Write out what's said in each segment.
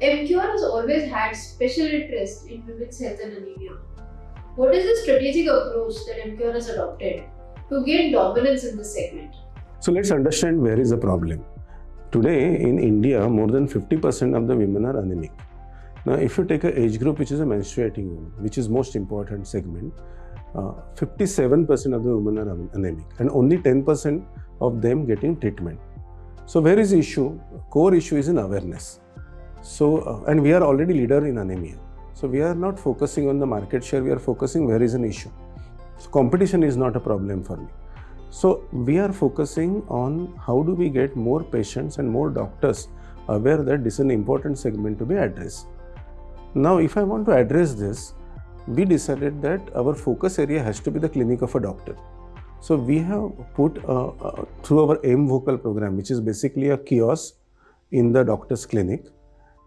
MQR has always had special interest in women's health and anemia. What is the strategic approach that MQR has adopted to gain dominance in this segment? So let's understand where is the problem. Today in India, more than 50% of the women are anemic. Now, if you take an age group which is a menstruating woman, which is most important segment, 57% of the women are anemic and only 10% of them getting treatment. So where is the issue? Core issue is in awareness. So, and we are already leader in anemia. So we are not focusing on the market share, we are focusing where is an issue. So competition is not a problem for me. So we are focusing on how do we get more patients and more doctors aware that this is an important segment to be addressed. Now, if I want to address this, we decided that our focus area has to be the clinic of a doctor. So we have put through our AIM vocal program, which is basically a kiosk in the doctor's clinic,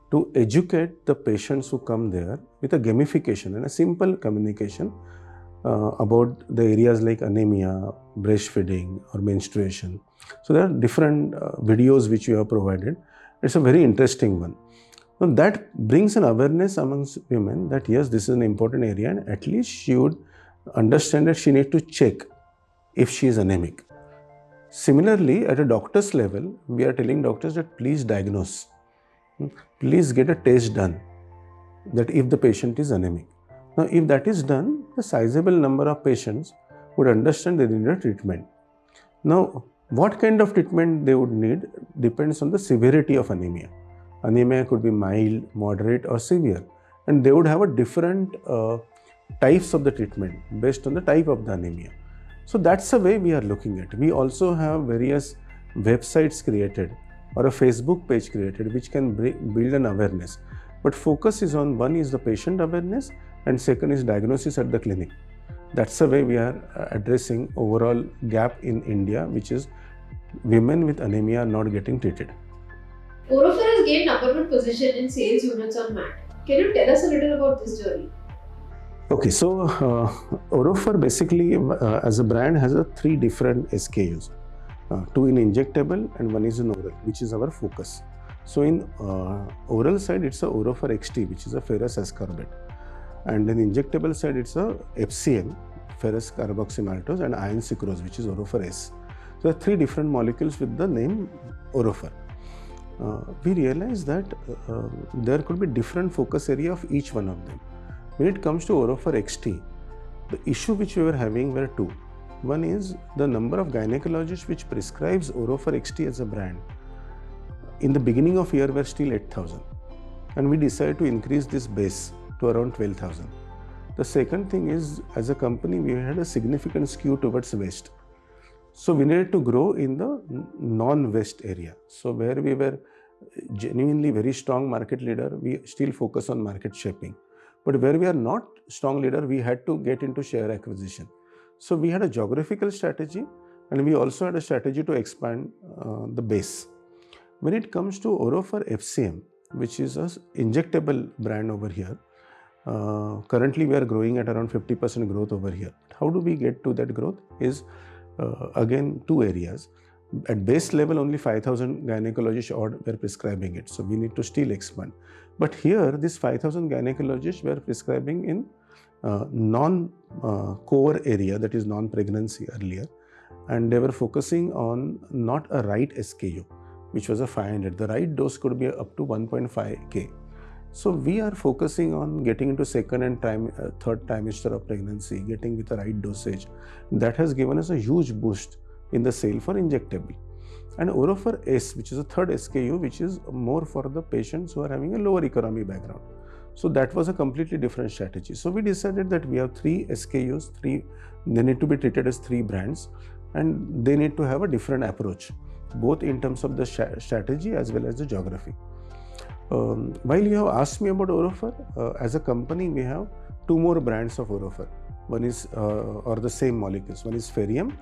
to educate the patients who come there with a gamification and a simple communication about the areas like anemia, breastfeeding or menstruation. So there are different videos which we have provided. It's a very interesting one. Now that brings an awareness amongst women that yes, this is an important area and at least she would understand that she needs to check if she is anemic. Similarly, at a doctor's level, we are telling doctors that please diagnose. Please get a test done that if the patient is anemic. Now, if that is done, a sizable number of patients would understand they need a treatment. Now, what kind of treatment they would need depends on the severity of anemia. Anemia could be mild, moderate or severe, and they would have a different types of the treatment based on the type of the anemia. So that's the way we are looking at it. We also have various websites created or a Facebook page created which can build an awareness. But focus is on one is the patient awareness and second is diagnosis at the clinic. That's the way we are addressing overall gap in India, which is women with anemia not getting treated. Orophar has gained number one position in sales units on MAT. Can you tell us a little about this journey? Okay, so Orophar basically as a brand has three different SKUs. Two in injectable and one is in oral, which is our focus. So in oral side, it's a Orophar XT, which is a ferrous ascorbate. And in injectable side, it's a FCM, ferrous carboxymaltose, and iron sucrose, which is Orophar S. So there are three different molecules with the name Orophar. We realized that there could be different focus area of each one of them. When it comes to Orophar XT, the issue which we were having were two. One is the number of gynecologists which prescribes Orophar XT as a brand. In the beginning of year were still 8,000, and we decided to increase this base to around 12,000. The second thing is, as a company, we had a significant skew towards West. So we needed to grow in the non-West area. So where we were genuinely very strong market leader, we still focus on market shaping. But where we are not strong leader, we had to get into share acquisition. So we had a geographical strategy and we also had a strategy to expand the base. When it comes to Orophar FCM, which is an injectable brand over here, currently we are growing at around 50% growth over here. How do we get to that growth is again two areas. At base level, only 5,000 gynecologists were prescribing it. So we need to still expand. But here, this 5,000 gynecologists were prescribing in non-core area, that is non-pregnancy earlier. And they were focusing on not a right SKU, which was a 500. The right dose could be up to 1.5K. So we are focusing on getting into second and third trimester of pregnancy, getting with the right dosage. That has given us a huge boost in the sale for injectable. and Orophar S, which is a third SKU, which is more for the patients who are having a lower economy background. So that was a completely different strategy. So we decided that we have 3 SKUs, they need to be treated as 3 brands, and they need to have a different approach, both in terms of the strategy as well as the geography. While you have asked me about Orophar, as a company we have 2 more brands of Orophar. One is, or the same molecules, one is Ferrium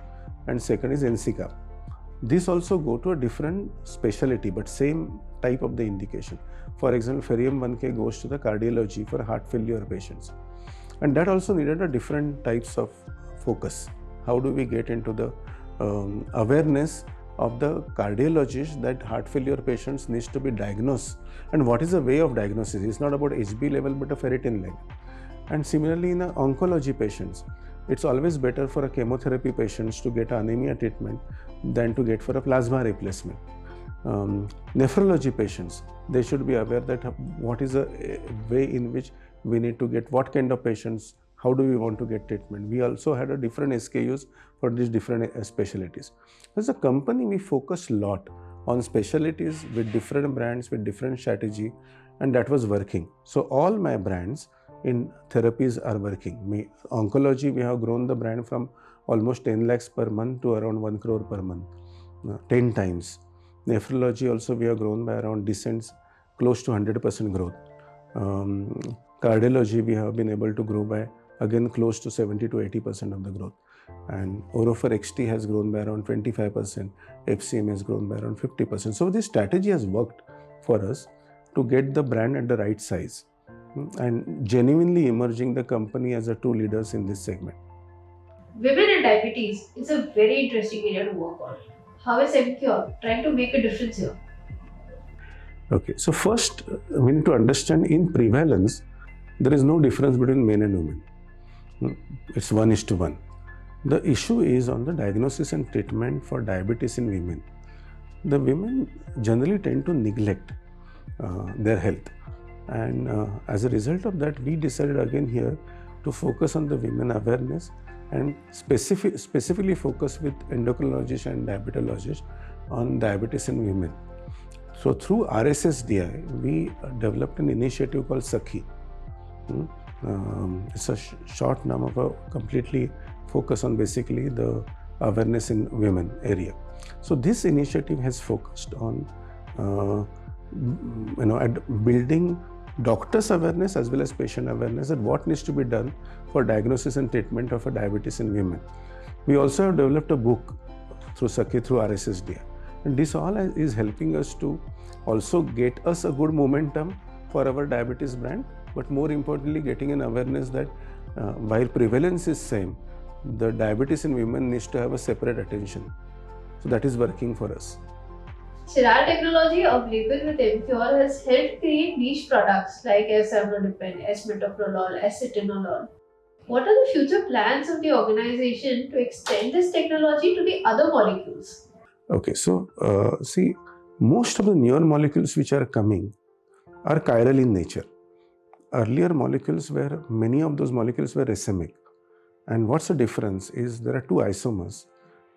and second is Ensica. These also go to a different specialty but same type of the indication. For example, Ferrium 1K goes to the cardiology for heart failure patients, and that also needed a different types of focus. How do we get into the awareness of the cardiologist that heart failure patients needs to be diagnosed, and what is the way of diagnosis? It's not about HB level but a ferritin level. And similarly in oncology patients, it's always better for a chemotherapy patients to get anemia treatment than to get for a plasma replacement. Nephrology patients, they should be aware that what is a way in which we need to get what kind of patients, how do we want to get treatment. We also had a different SKUs for these different specialties. As a company, we focused a lot on specialties with different brands, with different strategy, and that was working. So all my brands in therapies are working. Oncology, we have grown the brand from almost 10 lakhs per month to around 1 crore per month, 10 times. Nephrology also we have grown by around decent, close to 100% growth. Cardiology we have been able to grow by again close to 70 to 80% of the growth. And Orophar XT has grown by around 25%, FCM has grown by around 50%. So this strategy has worked for us to get the brand at the right size and genuinely emerging the company as a true leaders in this segment. Women and diabetes is a very interesting area to work on. How is MCure trying to make a difference here? Okay, so first we need to understand in prevalence, there is no difference between men and women. It's 1:1. The issue is on the diagnosis and treatment for diabetes in women. The women generally tend to neglect their health. And as a result of that, we decided again here to focus on the women awareness and specifically focus with endocrinologists and diabetologists on diabetes in women. So through RSSDI, we developed an initiative called Sakhi. It's a short name of a completely focus on basically the awareness in women area. So this initiative has focused on at building doctors' awareness as well as patient awareness at what needs to be done for diagnosis and treatment of a diabetes in women. We also have developed a book through Sakhi, through RSSDI. And this all is helping us to also get us a good momentum for our diabetes brand, but more importantly, getting an awareness that while prevalence is same, the diabetes in women needs to have a separate attention. So that is working for us. Chiral technology of label with MCure has helped create niche products like S-amlodipine, S-metoprolol, S-citinolol. What are the future plans of the organization to extend this technology to the other molecules? Okay, so see, most of the newer molecules which are coming are chiral in nature. Earlier molecules many of those molecules were racemic. And what's the difference is there are 2 isomers.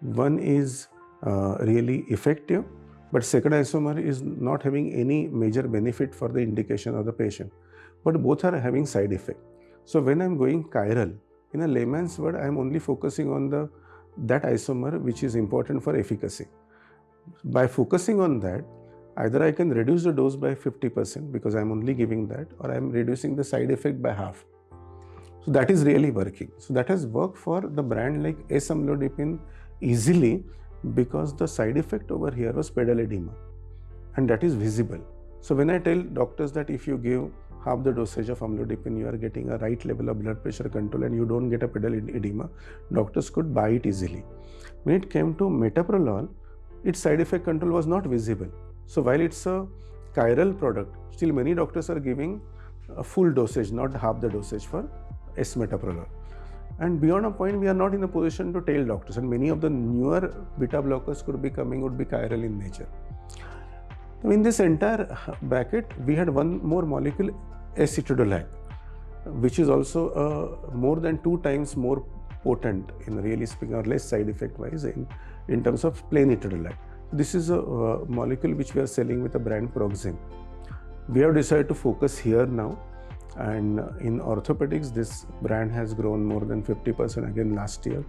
One is really effective, but second isomer is not having any major benefit for the indication of the patient. But both are having side effect. So when I'm going chiral, in a layman's word, I'm only focusing on that isomer which is important for efficacy. By focusing on that, either I can reduce the dose by 50% because I'm only giving that, or I'm reducing the side effect by half. So that is really working. So that has worked for the brand like S-amlodipine easily because the side effect over here was pedal edema, and that is visible. So when I tell doctors that if you give half the dosage of amlodipine, you are getting a right level of blood pressure control and you don't get a pedal edema, doctors could buy it easily. When it came to metoprolol, its side effect control was not visible. So while it's a chiral product, still many doctors are giving a full dosage, not half the dosage for S-metoprolol. And beyond a point, we are not in a position to tell doctors, and many of the newer beta blockers would be chiral in nature. In this entire bracket, we had one more molecule, S-citinolol, which is also more than 2 times more potent in really speaking, or less side effect wise in terms of plain citinolol. This is a molecule which we are selling with a brand Proxim. We have decided to focus here now, and in orthopedics this brand has grown more than 50% again last year,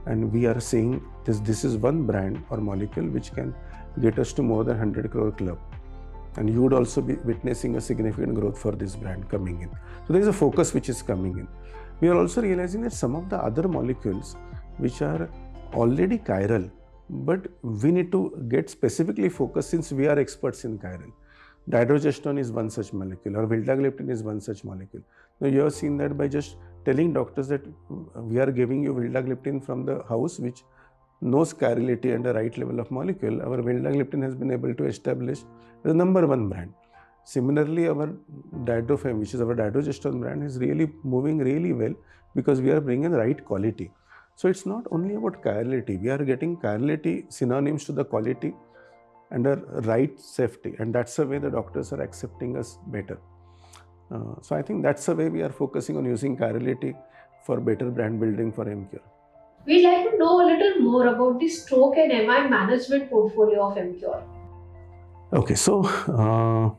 and we are seeing this is one brand or molecule which can get us to more than 100 crore club, and you would also be witnessing a significant growth for this brand coming in. So there is a focus which is coming in. We are also realizing that some of the other molecules which are already chiral, but we need to get specifically focused since we are experts in chiral. Dydrogesterone is one such molecule, or vildagliptin is one such molecule. Now you have seen that by just telling doctors that we are giving you vildagliptin from the house which knows chirality and the right level of molecule, our vildagliptin has been able to establish the number one brand. Similarly, our Dydrofem, which is our dydrogesterone brand, is really moving really well because we are bringing the right quality. So it's not only about chirality, we are getting chirality synonyms to the quality and a right safety, and that's the way the doctors are accepting us better. So I think that's the way we are focusing on using chirality for better brand building for MCure. We'd like to know a little more about the stroke and MI management portfolio of MCure. Okay, so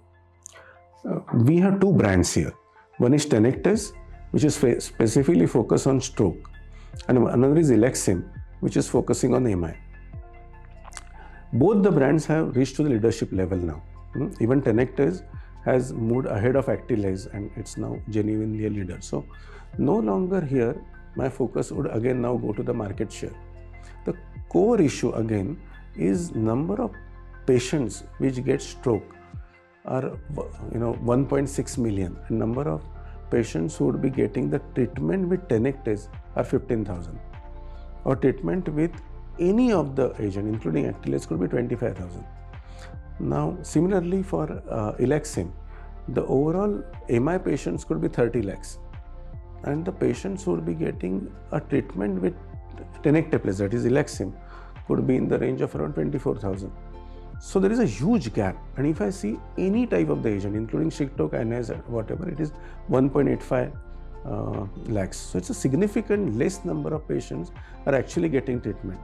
we have two brands here. One is Tenectes, which is specifically focused on stroke, and another is Elexim, which is focusing on MI. Both the brands have reached to the leadership level now. Even Tenectes has moved ahead of Actylase and it's now genuinely a leader. So no longer here my focus would again now go to the market share. The core issue again is number of patients which get stroke are 1.6 million, and number of patients who would be getting the treatment with Tenectes are 15,000, or treatment with any of the agent including Actylase could be 25,000. Now similarly for Elexim, the overall MI patients could be 30 lakhs, and the patients who would be getting a treatment with Tenecteplase, that is Elexim, could be in the range of around 24,000. So there is a huge gap, and if I see any type of the agent including Shigtokinase or whatever, it is 1.85 lakhs. So it's a significant less number of patients are actually getting treatment.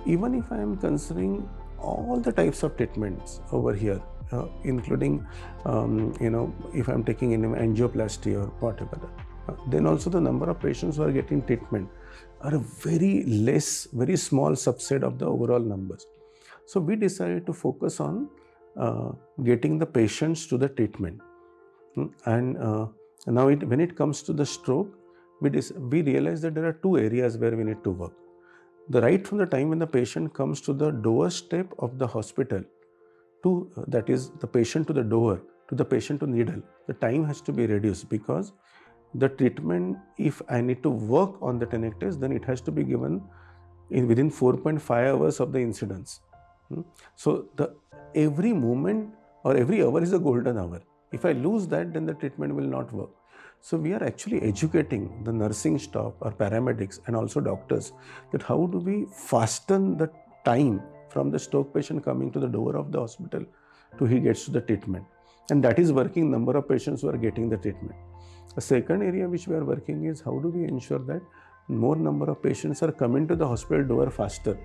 Even if I am considering all the types of treatments over here, including if I am taking in angioplasty or whatever, then also the number of patients who are getting treatment are a very small subset of the overall numbers. So we decided to focus on getting the patients to the treatment. And now when it comes to the stroke, we realized that there are two areas where we need to work. Right from the time when the patient comes to the doorstep of the hospital, that is the patient to the door, to the patient to needle, the time has to be reduced, because the treatment, if I need to work on the Tenectes, then it has to be given within 4.5 hours of the incidence. So every moment or every hour is a golden hour. If I lose that, then the treatment will not work. So we are actually educating the nursing staff or paramedics and also doctors that how do we fasten the time from the stroke patient coming to the door of the hospital to he gets to the treatment. And that is working number of patients who are getting the treatment. The second area which we are working is how do we ensure that more number of patients are coming to the hospital door faster,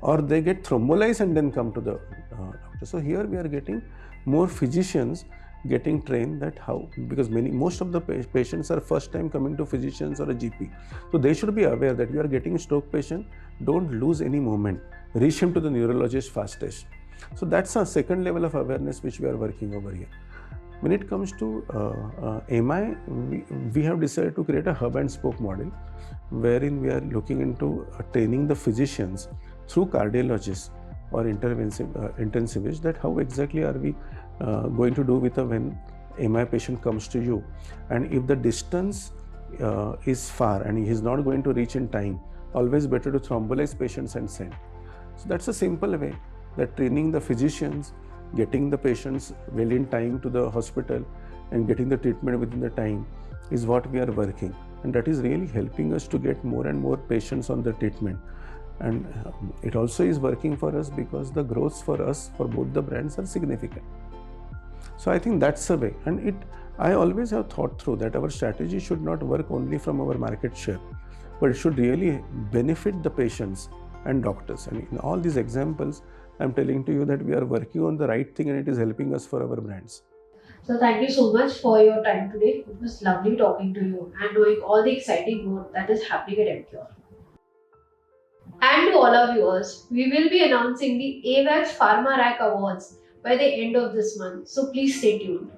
or they get thrombolized and then come to the doctor. So here we are getting more physicians getting trained that how, because most of the patients are first time coming to physicians or a GP. So they should be aware that you are getting a stroke patient, don't lose any moment, reach him to the neurologist fastest. So that's a second level of awareness which we are working over here. When it comes to MI, we have decided to create a hub and spoke model wherein we are looking into training the physicians through cardiologists or intensivists that how exactly are we going to do with when MI patient comes to you, and if the distance is far and he is not going to reach in time, always better to thrombolize patients and send. So that's a simple way that training the physicians, getting the patients well in time to the hospital and getting the treatment within the time is what we are working, and that is really helping us to get more and more patients on the treatment. And it also is working for us because the growths for us for both the brands are significant. So I think that's the way, and I always have thought through that our strategy should not work only from our market share, but it should really benefit the patients and doctors. And in all these examples, I'm telling to you that we are working on the right thing and it is helping us for our brands. So thank you so much for your time today. It was lovely talking to you and knowing all the exciting work that is happening at MCure. And to all our viewers, we will be announcing the AWACS Pharma Rack Awards by the end of this month. So please stay tuned.